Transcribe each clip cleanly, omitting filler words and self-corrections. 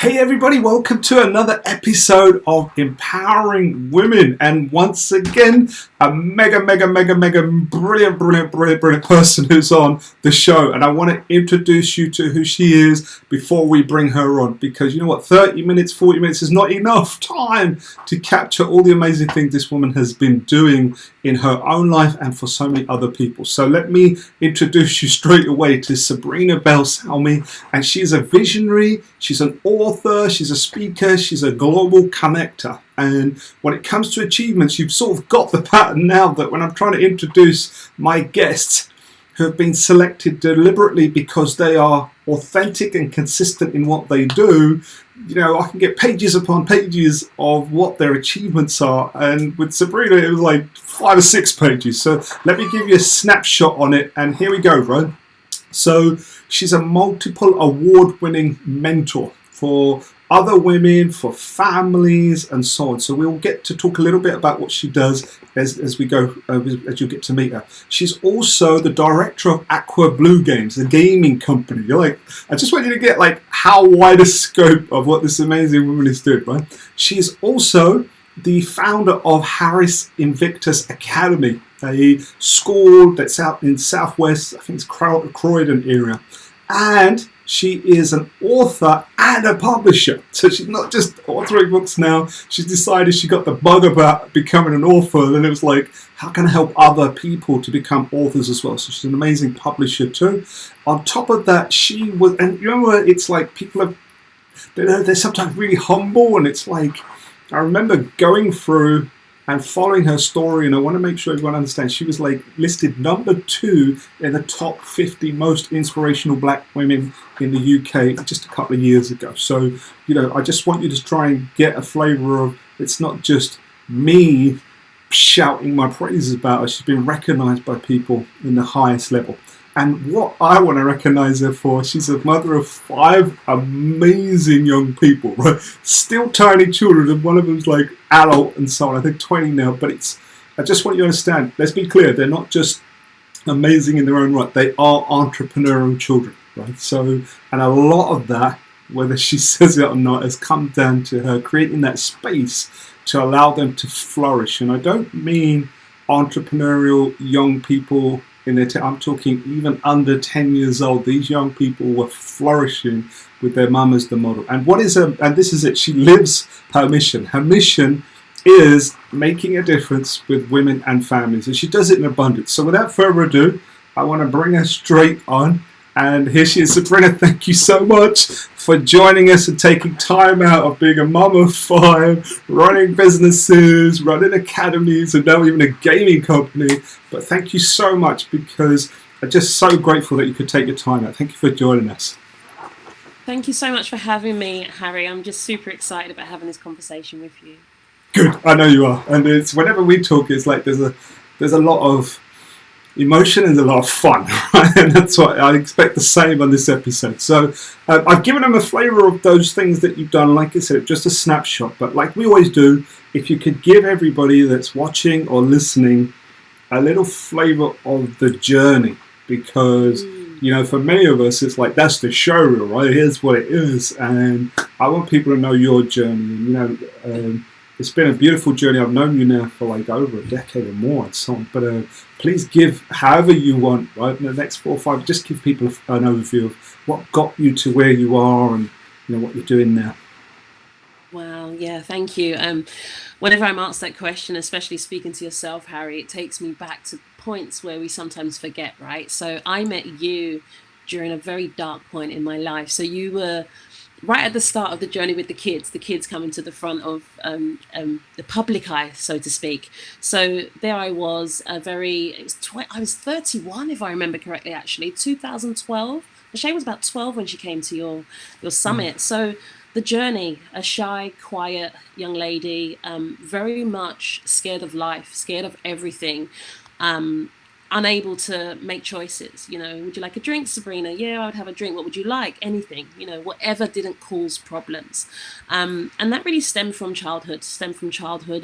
Hey everybody, welcome to another episode of Empowering Women. And once again, a mega brilliant person who's on the show. And I want to introduce you to who she is before we bring her on. Because you know what, 30 minutes, 40 minutes is not enough time to capture all the amazing things this woman has been doing in her own life and for so many other people. So let me introduce you straight away to Sabrina Ben Salmi. And she's a visionary, she's an author, she's a speaker, she's a global connector. And when it comes to achievements, you've sort of got the pattern now that when I'm trying to introduce my guests who have been selected deliberately because they are authentic and consistent in what they do, you know, I can get pages upon pages of what their achievements are. And with Sabrina, it was like 5 or 6 pages. So let me give you a snapshot on it. And here we go, right? So she's a multiple award-winning mentor for other women, for families, and so on. So we'll get to talk a little bit about what she does as we go, as you get to meet her. She's also the director of Aqua Blue Games, the gaming company. You're like, I just want you to get like how wide a scope of what this amazing woman is doing, right? She's also the founder of Harris Invictus Academy, a school that's out in Southwest, I think it's Croydon area. And she is an author and a publisher. So she's not just authoring books now. She's decided she got the bug about becoming an author. And it was like, how can I help other people to become authors as well? So she's an amazing publisher too. On top of that, she was, and you know, it's like people are, they're sometimes really humble. And it's like, I remember going through and following her story, and I want to make sure everyone understands, she was like listed number 2 in the top 50 most inspirational black women in the UK just a couple of years ago. So, you know, I just want you to try and get a flavour of, it's not just me shouting my praises about her. She's been recognised by people in the highest level. And what I want to recognise her for, she's a mother of 5 amazing young people, right? Still tiny children, and one of them's like adult and so on. I think 20 now, but I just want you to understand, let's be clear, they're not just amazing in their own right, they are entrepreneurial children, right? So, and a lot of that, whether she says it or not, has come down to her creating that space to allow them to flourish. And I don't mean entrepreneurial young people I'm talking even under 10 years old. These young people were flourishing with their mum as the model. And and this is it, she lives her mission. Her mission is making a difference with women and families, and she does it in abundance. So without further ado, I want to bring her straight on. And here she is. Sabrina, thank you so much for joining us and taking time out of being a mum of 5, running businesses, running academies, and now even a gaming company. But thank you so much, because I'm just so grateful that you could take your time out. Thank you for joining us. Thank you so much for having me, Harry. I'm just super excited about having this conversation with you. Good, I know you are. And it's whenever we talk, it's like there's a lot of emotion and a lot of fun, right? And that's what I expect the same on this episode. So I've given them a flavour of those things that you've done. Like I said, just a snapshot. But like we always do, if you could give everybody that's watching or listening a little flavour of the journey, because you know, for many of us, it's like, that's the show reel, right? Here's what it is. And I want people to know your journey. And, you know, it's been a beautiful journey. I've known you now for like over a decade or more and so on. But please give however you want, right? In the next 4 or 5, just give people an overview of what got you to where you are and, you know, what you're doing now. Wow, yeah, thank you. Whenever I'm asked that question, especially speaking to yourself, Harry, it takes me back to points where we sometimes forget, right? So I met you during a very dark point in my life. So you were right at the start of the journey with the kids coming to the front of the public eye, so to speak. So there I was, I was 31, if I remember correctly, actually, 2012. Michelle was about 12 when she came to your summit. So the journey, a shy, quiet young lady, very much scared of life, scared of everything, unable to make choices. You know, would you like a drink, Sabrina? Yeah, I would have a drink. What would you like? Anything, you know, whatever didn't cause problems. And that really stemmed from childhood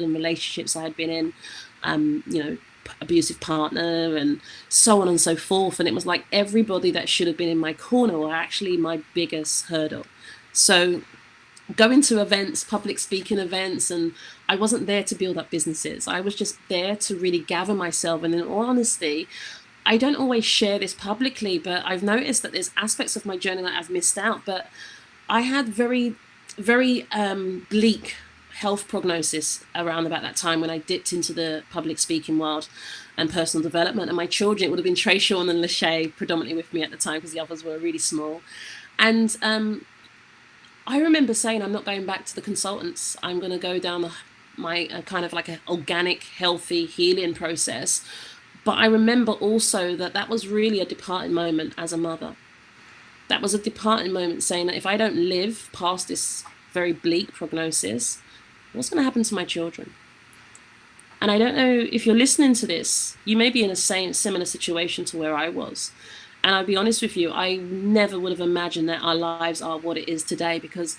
and relationships I had been in, you know, abusive partner and so on and so forth. And it was like everybody that should have been in my corner were actually my biggest hurdle. So going to events, public speaking events, and I wasn't there to build up businesses. I was just there to really gather myself. And in all honesty, I don't always share this publicly, but I've noticed that there's aspects of my journey that I've missed out. But I had very bleak health prognosis around about that time when I dipped into the public speaking world and personal development. And my children, it would have been Trey, Sean, and Lachey predominantly with me at the time because the others were really small. And I remember saying, I'm not going back to the consultants. I'm going to go down my kind of like an organic, healthy healing process. But I remember also that that was really a departing moment as a mother. That was a departing moment saying that if I don't live past this very bleak prognosis, what's going to happen to my children? And I don't know if you're listening to this, you may be in a similar situation to where I was. And I'll be honest with you, I never would have imagined that our lives are what it is today, because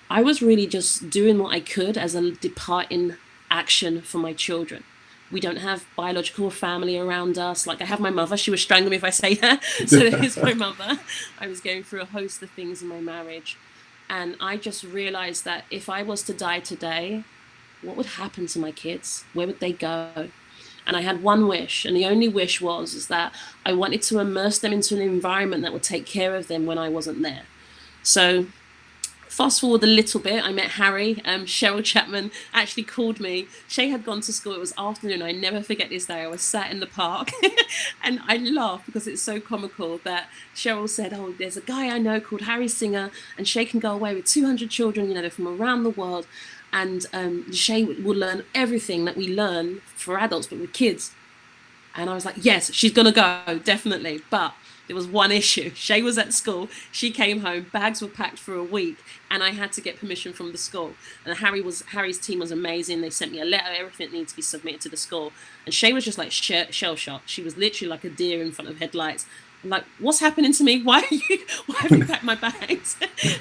I was really just doing what I could as a departing action for my children. We don't have biological family around us. Like, I have my mother. She was strangling me if I say that. So there's my mother. I was going through a host of things in my marriage. And I just realized that if I was to die today, what would happen to my kids? Where would they go? And I had one wish, and the only wish is that I wanted to immerse them into an environment that would take care of them when I wasn't there. So fast forward a little bit, I met Harry. Cheryl Chapman actually called me. Shay had gone to school. It was afternoon. I never forget this day. I was sat in the park and I laughed because it's so comical that Cheryl said, oh, there's a guy I know called Harry Singer, and Shay can go away with 200 children, they're from around the world. And Shay will learn everything that we learn for adults, but with kids. And I was like, yes, she's going to go, definitely. But there was one issue. Shay was at school. She came home. Bags were packed for a week. And I had to get permission from the school. And Harry's team was amazing. They sent me a letter. Everything needed to be submitted to the school. And Shay was just like shell-shocked. She was literally like a deer in front of headlights. I'm like, what's happening to me? Why have you packed my bags?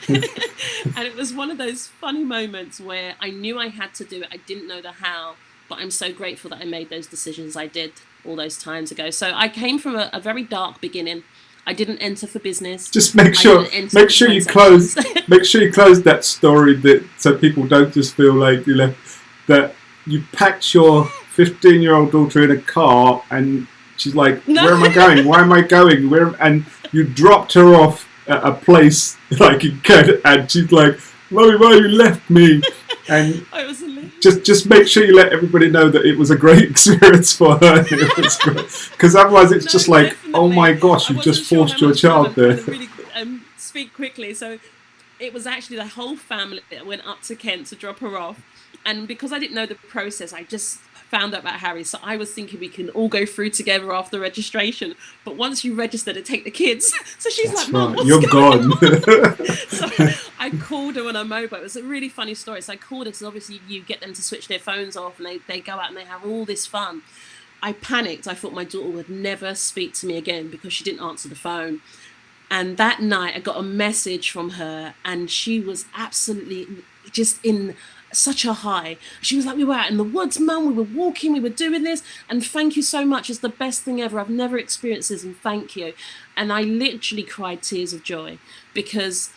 And it was one of those funny moments where I knew I had to do it. I didn't know the how, but I'm so grateful that I made those decisions I did all those times ago. So I came from a very dark beginning. I didn't enter for business. Just make sure you close that story, that so people don't just feel like you left, that you packed your 15-year-old daughter in a car and she's like, no. Where am I going? Why am I going? And you dropped her off at a place like in Kent, and she's like, Mommy, why you left me? And just make sure you let everybody know that it was a great experience for her. Because otherwise it's just like, definitely. Oh my gosh, you just forced your child there. Really speak quickly. So it was actually the whole family that went up to Kent to drop her off. And because I didn't know the process, I just found out about Harry. So I was thinking we can all go through together after registration. But once you register, they take the kids. So she's like, Mom, what's you're gone. So I called her on her mobile. It was a really funny story. So I called her because obviously you get them to switch their phones off and they go out and they have all this fun. I panicked. I thought my daughter would never speak to me again because she didn't answer the phone. And that night I got a message from her and she was absolutely just in such a high. She was like, we were out in the woods, Mum, we were walking, we were doing this, and thank you so much, it's the best thing ever, I've never experienced this, and thank you. And I literally cried tears of joy, because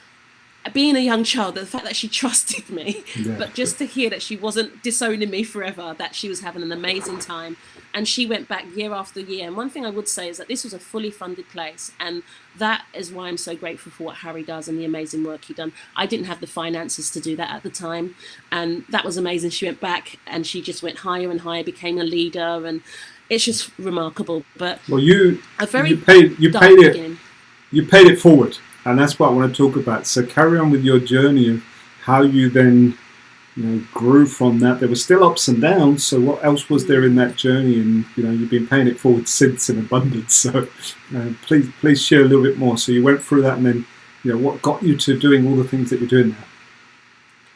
being a young child, the fact that she trusted me, but just to hear that she wasn't disowning me forever, that she was having an amazing time. And she went back year after year. And one thing I would say is that this was a fully funded place. And that is why I'm so grateful for what Harry does and the amazing work he done. I didn't have the finances to do that at the time. And that was amazing. She went back and she just went higher and higher, became a leader. And it's just remarkable. But well, you paid it forward. And that's what I want to talk about. So carry on with your journey of how you then grew from that. There were still ups and downs. So what else was there in that journey? And you've been paying it forward since in abundance. So please share a little bit more. So you went through that, and then what got you to doing all the things that you're doing now?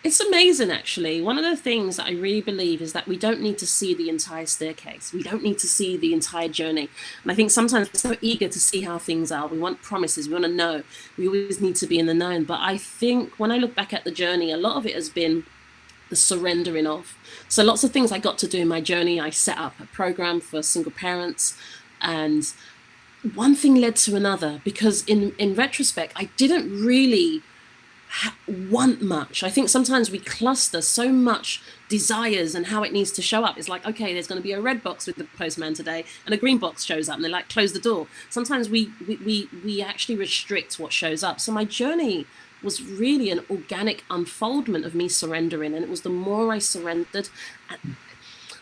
It's amazing, actually. One of the things that I really believe is that we don't need to see the entire staircase. We don't need to see the entire journey. And I think sometimes we're so eager to see how things are. We want promises. We want to know. We always need to be in the known. But I think when I look back at the journey, a lot of it has been the surrendering of. So lots of things I got to do in my journey. I set up a program for single parents, and one thing led to another, because in retrospect, I didn't really want much. I think sometimes we cluster so much desires and how it needs to show up. It's like, okay, there's going to be a red box with the postman today, and a green box shows up, and they're like, close the door. Sometimes we actually restrict what shows up. So my journey was really an organic unfoldment of me surrendering, and it was the more I surrendered,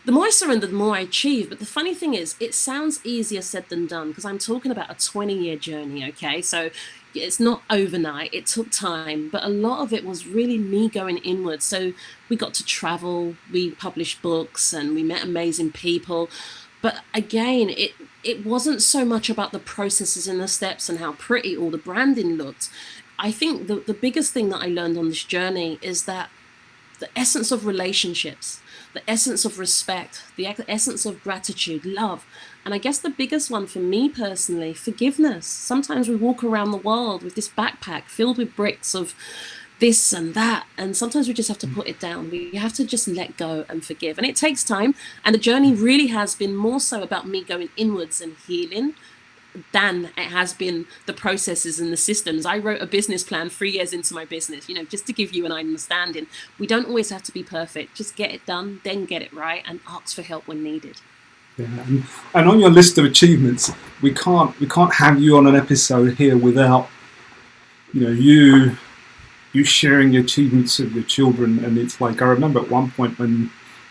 the more I surrendered, the more I achieved. But the funny thing is, it sounds easier said than done, because I'm talking about a 20-year journey, okay? So it's not overnight, it took time, but a lot of it was really me going inward. So we got to travel, we published books, and we met amazing people. But again, it wasn't so much about the processes and the steps and how pretty all the branding looked. I think the biggest thing that I learned on this journey is that the essence of relationships, the essence of respect, the essence of gratitude, love. And I guess the biggest one for me personally, forgiveness. Sometimes we walk around the world with this backpack filled with bricks of this and that. And sometimes we just have to put it down. We have to just let go and forgive. And it takes time. And the journey really has been more so about me going inwards and healing than it has been the processes and the systems. I wrote a business plan 3 years into my business, just to give you an understanding. We don't always have to be perfect. Just get it done, then get it right, and ask for help when needed. Yeah. And on your list of achievements, we can't have you on an episode here without you sharing the achievements of your children. And it's like, I remember at one point when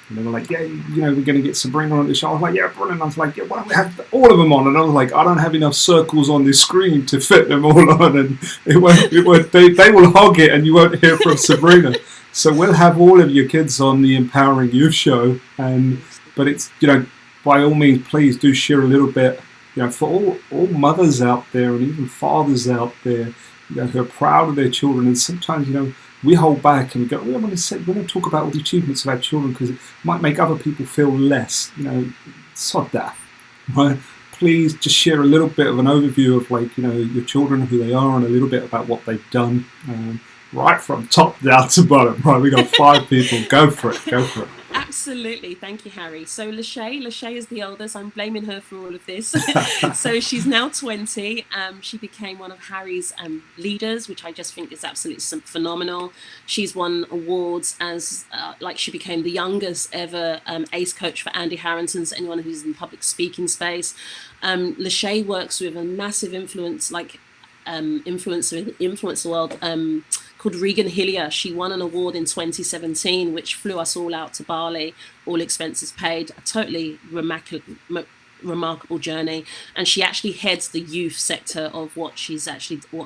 they were like, yeah, we're going to get Sabrina on the show. I was like, yeah, brilliant. I was like, yeah, why don't we have all of them on? And I was like, I don't have enough circles on this screen to fit them all on, and they will hog it, and you won't hear from Sabrina. So we'll have all of your kids on the Empowering Youth show, but it's by all means, please do share a little bit, for all mothers out there and even fathers out there, who are proud of their children, and sometimes we hold back and we go, we want to talk about all the achievements of our children because it might make other people feel less. Sod that, right? Please just share a little bit of an overview of your children, who they are, and a little bit about what they've done, right from top down to bottom. Right, we got 5 people. Go for it. Absolutely. Thank you, Harry. So Lachey is the oldest. I'm blaming her for all of this. So she's now 20. She became one of Harry's leaders, which I just think is absolutely phenomenal. She's won awards as she became the youngest ever ACE coach for Andy Harrington's, anyone who's in public speaking space. Lachey works with a massive influencer the world, called Regan Hillier. She won an award in 2017, which flew us all out to Bali, all expenses paid. A totally remarkable journey. And she actually heads the youth sector of what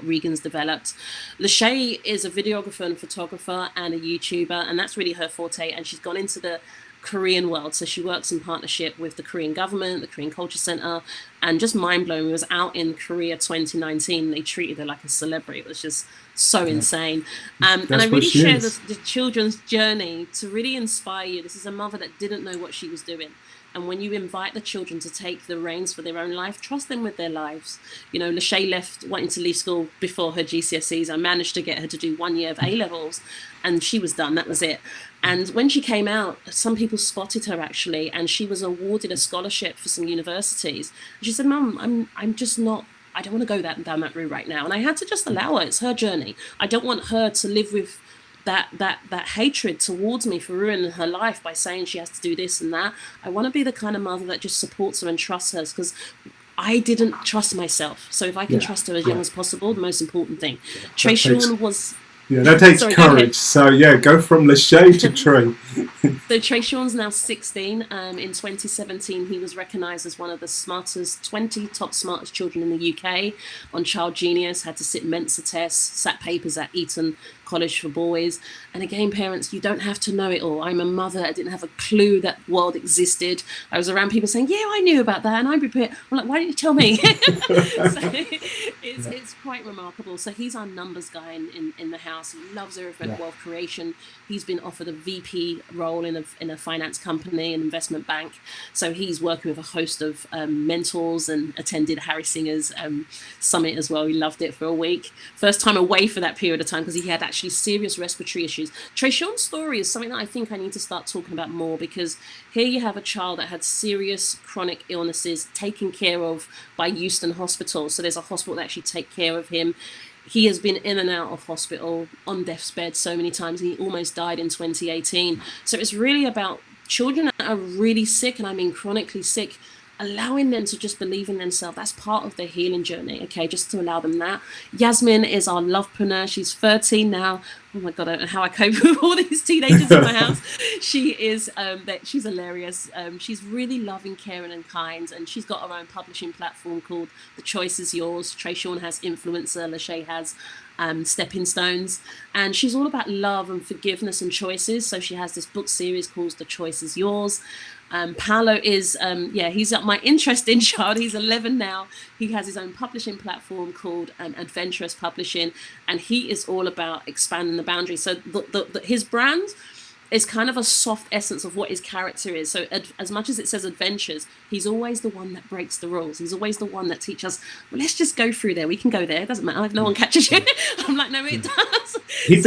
Regan's developed. Lachey is a videographer and photographer and a YouTuber, and that's really her forte. And she's gone into the Korean world. So she works in partnership with the Korean government, the Korean Culture Center, and just mind-blowing. We was out in Korea 2019. They treated her like a celebrity. It was just so insane. And I really share the children's journey to really inspire you. This is a mother that didn't know what she was doing. And when you invite the children to take the reins for their own life, trust them with their lives. Lachey wanting to leave school before her GCSEs. I managed to get her to do 1 year of A-levels, and she was done. That was it. And when she came out, some people spotted her actually, and she was awarded a scholarship for some universities. And she said, Mum, I'm just not, I don't want to go down that route right now. And I had to just allow her. It's her journey. I don't want her to live with that hatred towards me for ruining her life by saying she has to do this and that. I want to be the kind of mother that just supports her and trusts her, because I didn't trust myself. So if I can trust her as young as possible, the most important thing. Trey Sean was... Yeah, that takes courage. So go from Lachey to Trey. So Trey Sean's now 16. In 2017, he was recognised as one of the 20 top smartest children in the UK on Child Genius. Had to sit Mensa tests, sat papers at Eton College for Boys. And again, parents, you don't have to know it all. I'm a mother. I didn't have a clue that world existed. I was around people saying, yeah, I knew about that. And I'm prepared. I'm like, why didn't you tell me? It's quite remarkable. So he's our numbers guy in the house. He loves everything wealth creation. He's been offered a VP role in a finance company, an investment bank. So he's working with a host of mentors and attended Harry Singer's summit as well. He loved it for a week. First time away for that period of time, because he had actually serious respiratory issues. Trey Sean's story is something that I think I need to start talking about more, because here you have a child that had serious chronic illnesses taken care of by Euston Hospital. So there's a hospital that actually take care of him. He has been in and out of hospital on death's bed so many times. He almost died in 2018. So it's really about children that are really sick, and I mean chronically sick, allowing them to just believe in themselves. That's part of their healing journey, okay? Just to allow them that. Yasmin is our lovepreneur. She's 13 now. Oh my God, I don't know how I cope with all these teenagers in my house. She is, she's hilarious. She's really loving, caring and kind. And she's got her own publishing platform called The Choice Is Yours. Trayshawn has Influencer. Lachey has Stepping Stones. And she's all about love and forgiveness and choices. So she has this book series called The Choice Is Yours. Paolo is, he's my interesting child. He's 11 now. He has his own publishing platform called Adventurous Publishing, and he is all about expanding the boundaries. So his brand is kind of a soft essence of what his character is. So as much as it says adventures, he's always the one that breaks the rules. He's always the one that teaches us, well, let's just go through there. We can go there. It doesn't matter if no one catches you. I'm like, no, it does. He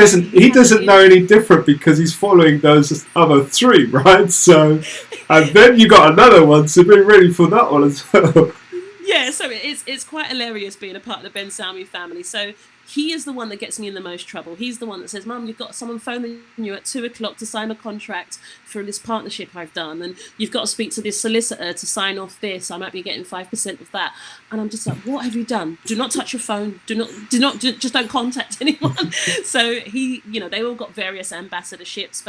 doesn't know any different because he's following those other three, right? So, and then you got another one, so be ready for that one as well. Yeah, so it's quite hilarious being a part of the Ben Salmi family. So he is the one that gets me in the most trouble. He's the one that says, Mum, you've got someone phoning you at 2:00 to sign a contract for this partnership I've done, and you've got to speak to this solicitor to sign off this. I might be getting 5% of that. And I'm just like, what have you done? Do not touch your phone. Just don't contact anyone. So they all got various ambassadorships,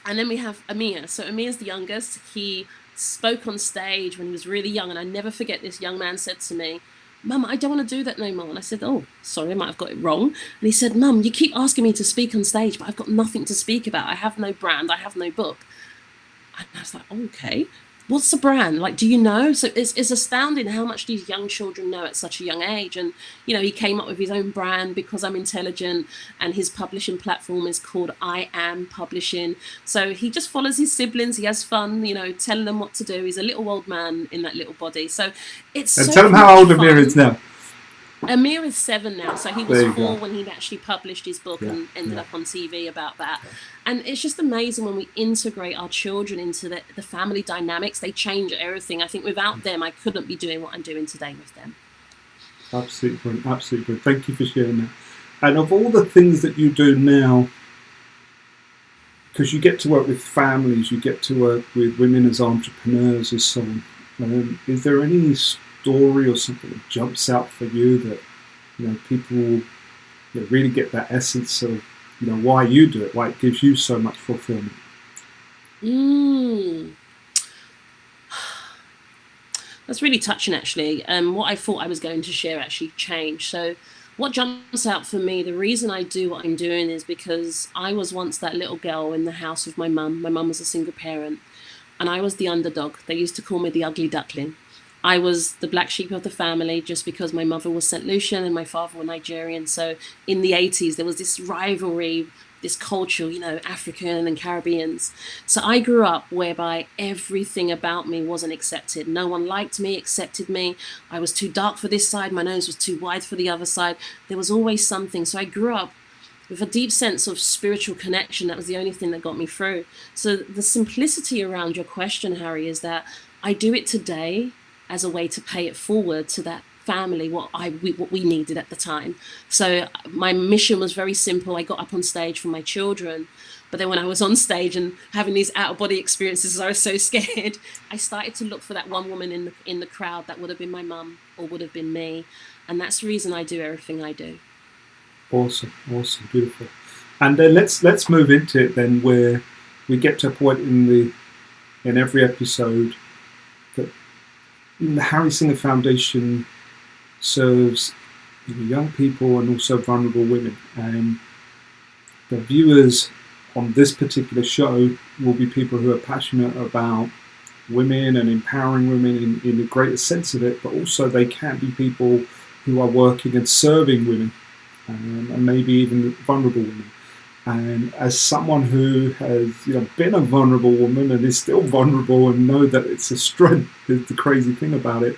and then we have Amir. So Amir's the youngest. He spoke on stage when he was really young, and I never forget this young man said to me, Mum, I don't want to do that no more. And I said, oh, sorry, I might have got it wrong. And he said, Mum, you keep asking me to speak on stage, but I've got nothing to speak about. I have no brand. I have no book. And I was like, okay, what's the brand? Like, do you know? So it's astounding how much these young children know at such a young age. And, he came up with his own brand because I'm intelligent, and his publishing platform is called I Am Publishing. So he just follows his siblings. He has fun, telling them what to do. He's a little old man in that little body. So it's and so tell him how old fun. Amir is now. Amir is 7 now, so he was 4 when he'd actually published his book and ended up on TV about that. And it's just amazing when we integrate our children into the family dynamics. They change everything. I think without them, I couldn't be doing what I'm doing today with them. Absolutely brilliant, absolutely brilliant. Thank you for sharing that. And of all the things that you do now, because you get to work with families, you get to work with women as entrepreneurs and so on, is there any story or something that jumps out for you that people really get that essence of why you do it, why it gives you so much fulfillment? That's really touching, actually. What I thought I was going to share actually changed. So what jumps out for me, the reason I do what I'm doing is because I was once that little girl in the house with my mum. My mum was a single parent, and I was the underdog. They used to call me the ugly duckling. I was the black sheep of the family just because my mother was St. Lucian and my father was Nigerian. So in the 80s, there was this rivalry, this culture, African and Caribbeans. So I grew up whereby everything about me wasn't accepted. No one liked me, accepted me. I was too dark for this side. My nose was too wide for the other side. There was always something. So I grew up with a deep sense of spiritual connection. That was the only thing that got me through. So the simplicity around your question, Harry, is that I do it today as a way to pay it forward to that family, what we needed at the time. So my mission was very simple. I got up on stage for my children, but then when I was on stage and having these out-of-body experiences, I was so scared. I started to look for that one woman in the crowd that would have been my mum or would have been me, and that's the reason I do everything I do. Awesome, beautiful. And then let's move into it then, where we get to a point in every episode that the Harry Singer Foundation serves young people and also vulnerable women. And the viewers on this particular show will be people who are passionate about women and empowering women in the greatest sense of it, but also they can be people who are working and serving women, and maybe even vulnerable women. And as someone who has been a vulnerable woman and is still vulnerable and know that it's a strength, is the crazy thing about it,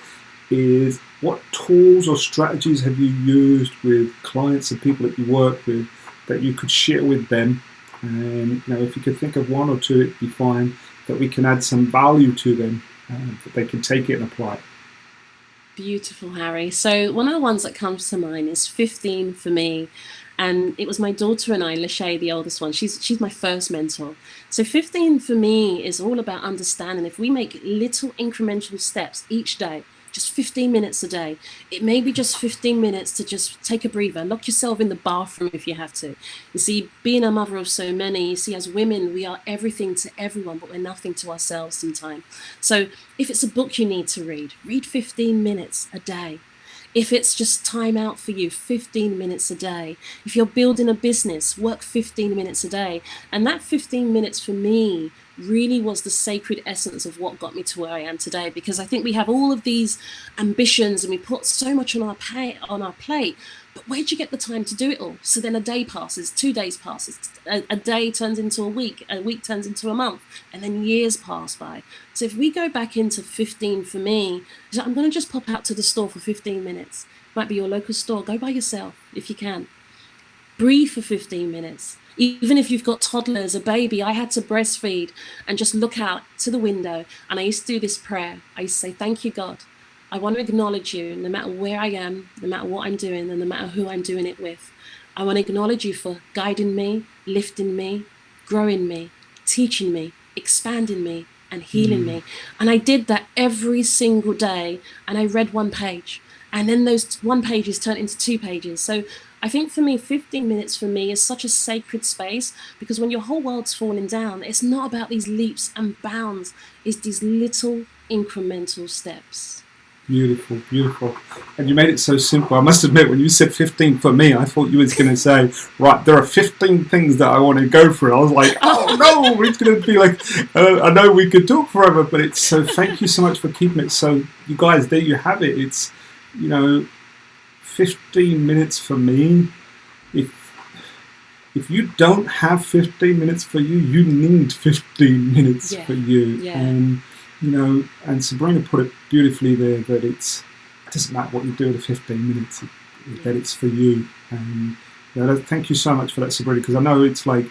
is what tools or strategies have you used with clients and people that you work with that you could share with them? And if you could think of one or two, it'd be fine, that we can add some value to them, that they can take it and apply it. Beautiful, Harry. So one of the ones that comes to mind is 15 for me. And it was my daughter and I, Lachey, the oldest one. She's my first mentor. So 15 for me is all about understanding if we make little incremental steps each day, just 15 minutes a day. It may be just 15 minutes to just take a breather, lock yourself in the bathroom if you have to. You see, being a mother of so many, you see, as women, we are everything to everyone, but we're nothing to ourselves sometimes. So if it's a book you need to read 15 minutes a day. If it's just time out for you, 15 minutes a day. If you're building a business, work 15 minutes a day. And that 15 minutes for me really was the sacred essence of what got me to where I am today. Because I think we have all of these ambitions and we put so much on our plate, but where'd you get the time to do it all? So then a day passes, 2 days passes, a day turns into a week turns into a month, and then years pass by. So if we go back into 15 for me, I'm going to just pop out to the store for 15 minutes. Might be your local store. Go by yourself if you can. Breathe for 15 minutes. Even if you've got toddlers, a baby, I had to breastfeed and just look out to the window. And I used to do this prayer. I used to say, thank you, God. I want to acknowledge you no matter where I am, no matter what I'm doing, and no matter who I'm doing it with. I want to acknowledge you for guiding me, lifting me, growing me, teaching me, expanding me, and healing me. And I did that every single day. And I read one page. And then those one pages turned into 2 pages. So I think for me, 15 minutes for me is such a sacred space, because when your whole world's falling down, it's not about these leaps and bounds. It's these little incremental steps. Beautiful, beautiful. And you made it so simple. I must admit, when you said 15 for me, I thought you was going to say, right, there are 15 things that I want to go through. I was like, oh no, it's going to be like, I know we could talk forever, but it's so, thank you so much for keeping it. So you guys, there you have it. It's, 15 minutes for me. If you don't have 15 minutes for you, you need 15 minutes for you. Yeah. And Sabrina put it beautifully there, that it doesn't matter what you do with the 15 minutes, that it's for you. And thank you so much for that, Sabrina, because I know it's like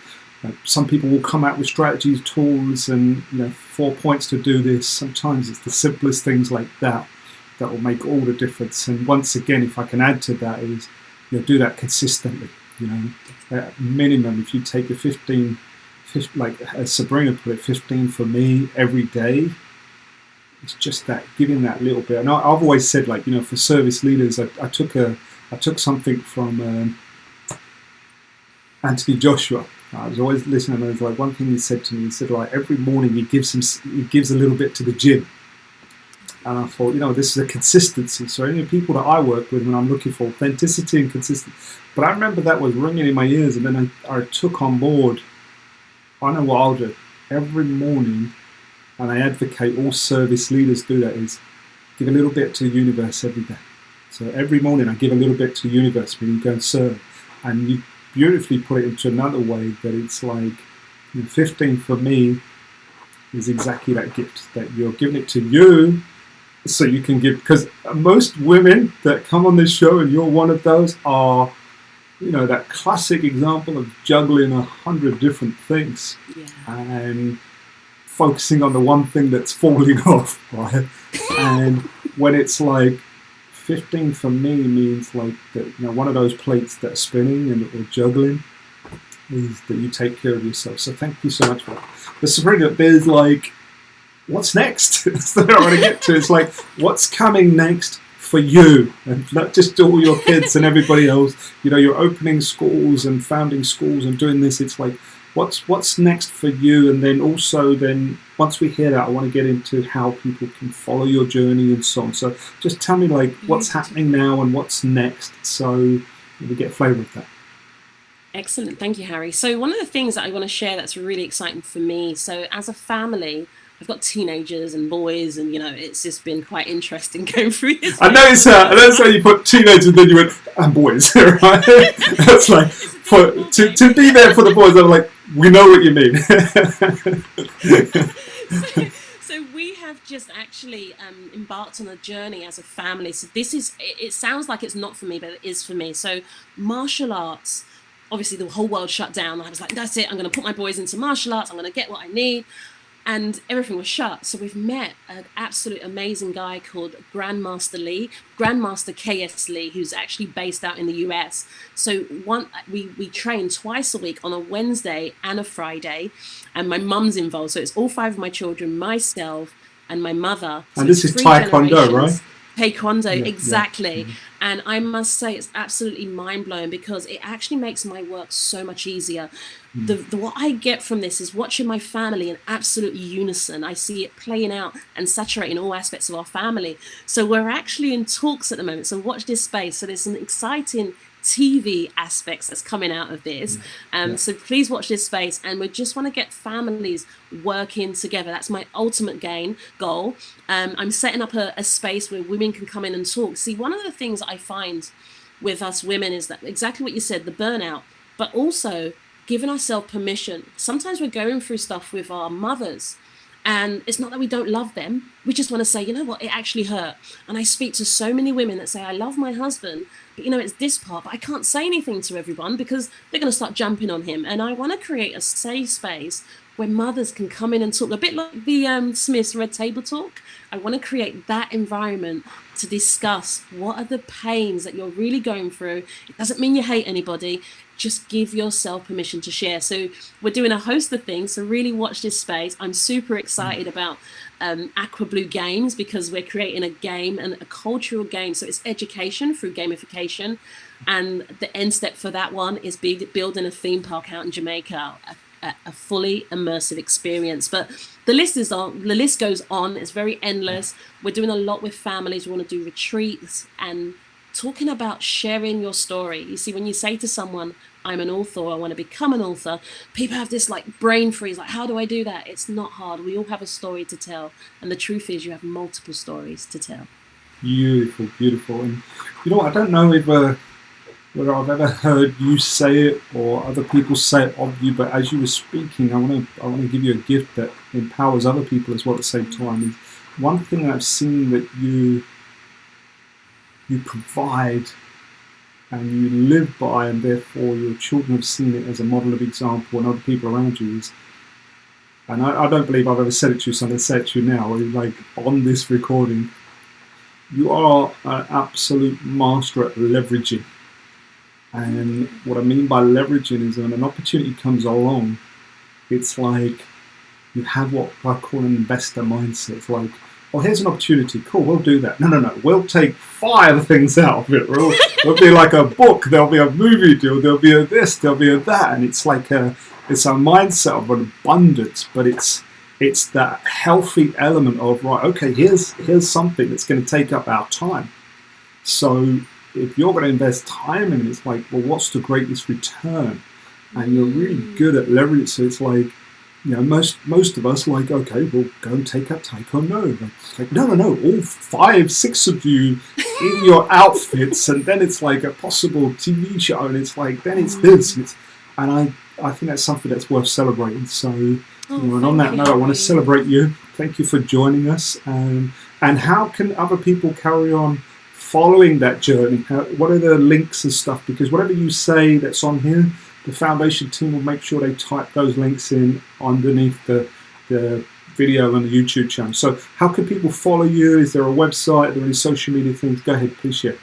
some people will come out with strategies, tools, and 4 points to do this. Sometimes it's the simplest things like that will make all the difference. And once again, if I can add to that, is do that consistently. At minimum, if you take a 15, like as Sabrina put it, 15 for me every day. It's just that giving that little bit. And I've always said, for service leaders, I took something from Anthony Joshua. I was always listening, and it was like one thing he said to me. He said, like, every morning he gives a little bit to the gym. And I thought, this is a consistency. So any people that I work with, when I'm looking for authenticity and consistency. But I remember that was ringing in my ears, and then I took on board, I know what I'll do. Every morning, and I advocate all service leaders do that, is give a little bit to the universe every day. So every morning I give a little bit to the universe when you go and serve. And you beautifully put it into another way, that it's like 15 for me is exactly that gift, that you're giving it to you so you can give. Because most women that come on this show, and you're one of those, are that classic example of juggling 100 different things and focusing on the one thing that's falling off, right? And when it's like 15 for me means like that, one of those plates that are spinning and or juggling, is that you take care of yourself. So thank you so much for that. But Sabrina, there's like, what's next? That's what I want to get to. It's like, what's coming next for you, and not just all your kids and everybody else. You're opening schools and founding schools and doing this. It's like, what's next for you? And then also, once we hear that, I want to get into how people can follow your journey and so on. So just tell me, like, what's happening now and what's next, so we get a flavour of that. Excellent. Thank you, Harry. So one of the things that I want to share that's really exciting for me, so as a family, I've got teenagers and boys, and it's just been quite interesting going through this. I noticed how you put teenagers and then you went, and boys, right? That's like, to be there for the boys, I'm like, we know what you mean. So we have just actually embarked on a journey as a family. So it sounds like it's not for me, but it is for me. So martial arts, obviously the whole world shut down. I was like, that's it, I'm going to put my boys into martial arts. I'm going to get what I need. and everything was shut. So we've met an absolute amazing guy called Grandmaster KS Lee, who's actually based out in the US. So we train twice a week on a Wednesday and a Friday, and my mum's involved. So it's all five of my children, myself, and my mother. So And it's this is three Taekwondo, right? generations. Taekwondo, Yeah, yeah. exactly. And I must say, it's absolutely mind blowing because it actually makes my work so much easier. What I get from this is watching my family in absolute unison. I see it playing out and saturating all aspects of our family. So we're actually in talks at the moment. So watch this space. So there's some exciting TV aspects that's coming out of this. Yeah. So please watch this space. And we just want to get families working together. That's my ultimate goal. I'm setting up a space where women can come in and talk. See, one of the things I find with us women is that exactly what you said, the burnout, but also giving ourselves permission. Sometimes we're going through stuff with our mothers, and it's not that we don't love them. We just want to say, you know what, it actually hurt. And I speak to so many women that say, I love my husband, but you know, it's this part, but I can't say anything to everyone because they're going to start jumping on him. And I want to create a safe space where mothers can come in and talk, a bit like the Smith's Red Table Talk. I want to create that environment to discuss what are the pains that you're really going through. It doesn't mean you hate anybody. Just give yourself permission to share. So we're doing a host of things. So really watch this space. I'm super excited about Aqua Blue Games because we're creating a game and a cultural game. So it's education through gamification. And the end step for that one is building a theme park out in Jamaica, a fully immersive experience. But the list goes on. It's very endless. We're doing a lot with families. We want to do retreats and talking about sharing your story. You see, when you say to someone, I'm an author, I want to become an author, people have this like brain freeze, like, how do I do that? It's not hard. We all have a story to tell. And the truth is you have multiple stories to tell. Beautiful, beautiful. And you know what? I don't know if whether I've ever heard you say it or other people say it of you, but as you were speaking, I want to give you a gift that empowers other people as well at the same time. Is one thing that I've seen that you provide and you live by, and therefore your children have seen it as a model of example and other people around you is, and I don't believe I've ever said it to you, so I'm going to say it to you now, like on this recording, you are an absolute master at leveraging. And what I mean by leveraging is when an opportunity comes along, it's like you have what I call an investor mindset. It's like, oh, here's an opportunity. Cool, we'll do that. No. We'll take 5 things out of it. It'll be like a book. There'll be a movie deal. There'll be a this. There'll be a that. And it's like it's a mindset of an abundance, but it's that healthy element of, right, okay, here's something that's going to take up our time. So if you're going to invest time in it, it's like, well, what's the greatest return? And you're really good at leverage. So it's like, you know, most of us like, okay, we'll go and take up Taekwondo. Like, no, all 5, 6 of you in your outfits, and then it's like a possible TV show, and it's like, then it's this. And I think that's something that's worth celebrating. So, you know, and on that note, I want to celebrate you. Thank you for joining us. And how can other people carry on following that journey? What are the links and stuff? Because whatever you say that's on here, the foundation team will make sure they type those links in underneath the video and the YouTube channel. So how can people follow you? Is there a website? Are there any social media things? Go ahead, please share.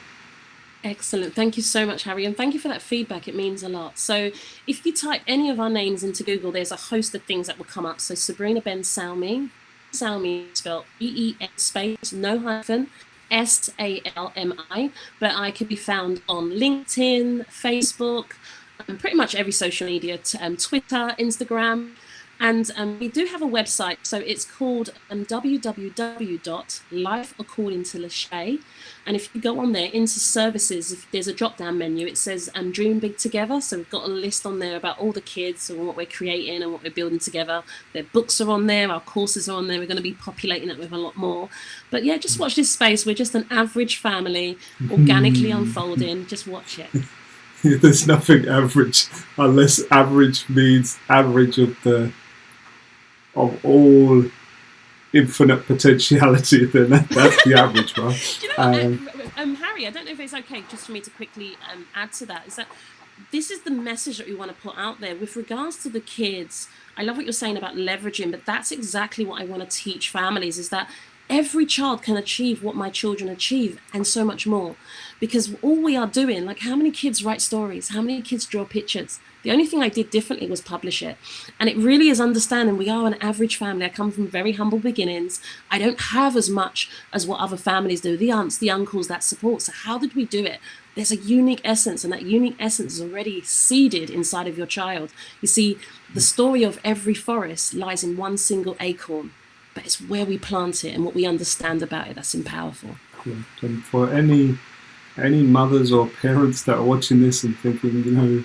Excellent. Thank you so much, Harry. And thank you for that feedback. It means a lot. So if you type any of our names into Google, there's a host of things that will come up. So Sabrina Ben Salmi, Salmi spelled E-E-N space, no hyphen, S-A-L-M-I. But I can be found on LinkedIn, Facebook, pretty much every social media, Twitter, Instagram. And we do have a website, so it's called www.lifeaccordingtolachey. And if you go on there into services, if there's a drop-down menu, it says Dream Big Together. So we've got a list on there about all the kids and what we're creating and what we're building together. Their books are on there, our courses are on there. We're going to be populating it with a lot more. But yeah, just watch this space. We're just an average family, organically unfolding. Just watch it. There's nothing average unless average means average of all infinite potentiality. Then that's the average, right? You know, Harry, I don't know if it's okay just for me to quickly add to that. Is that this is the message that we want to put out there with regards to the kids. I love what you're saying about leveraging, but that's exactly what I want to teach families, is that every child can achieve what my children achieve and so much more. Because all we are doing, like, how many kids write stories? How many kids draw pictures? The only thing I did differently was publish it. And it really is understanding we are an average family. I come from very humble beginnings. I don't have as much as what other families do, the aunts, the uncles, that support. So how did we do it? There's a unique essence, and that unique essence is already seeded inside of your child. You see, the story of every forest lies in one single acorn, but it's where we plant it and what we understand about it that's powerful. Yeah. And for any mothers or parents that are watching this and thinking, you know,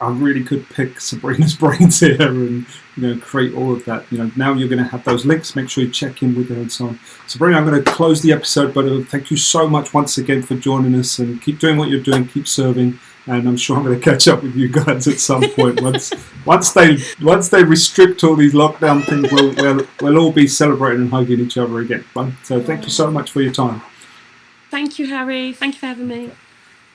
I really could pick Sabrina's brains here and, you know, create all of that. You know, now you're going to have those links. Make sure you check in with her and so on. Sabrina, I'm going to close the episode, but thank you so much once again for joining us, and keep doing what you're doing. Keep serving, and I'm sure I'm going to catch up with you guys at some point. once they restrict all these lockdown things, we'll all be celebrating and hugging each other again. So thank you so much for your time. Thank you, Harry. Thank you for having me.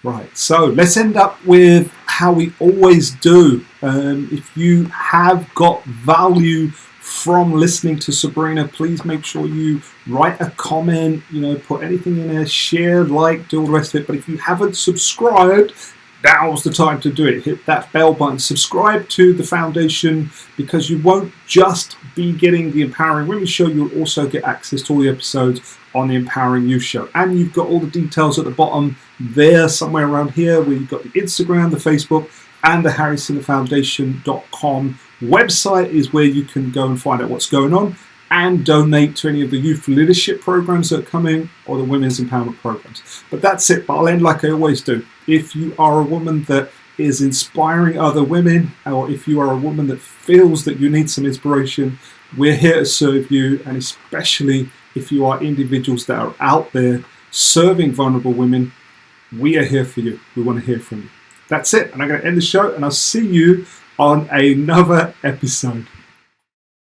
Right, so let's end up with how we always do. If you have got value from listening to Sabrina, please make sure you write a comment, you know, put anything in there, share, like, do all the rest of it. But if you haven't subscribed, now's the time to do it. Hit that bell button, subscribe to the foundation, because you won't just be getting the Empowering Women show, you'll also get access to all the episodes on the Empowering You show. And you've got all the details at the bottom there, somewhere around here, where you've got the Instagram, the Facebook, and the harrysingerfoundation.com website is where you can go and find out what's going on and donate to any of the youth leadership programs that come in, or the women's empowerment programs. But that's it. But I'll end like I always do. If you are a woman that is inspiring other women, or if you are a woman that feels that you need some inspiration, we're here to serve you. And especially if you are individuals that are out there serving vulnerable women, we are here for you. We want to hear from you. That's it. And I'm going to end the show, and I'll see you on another episode.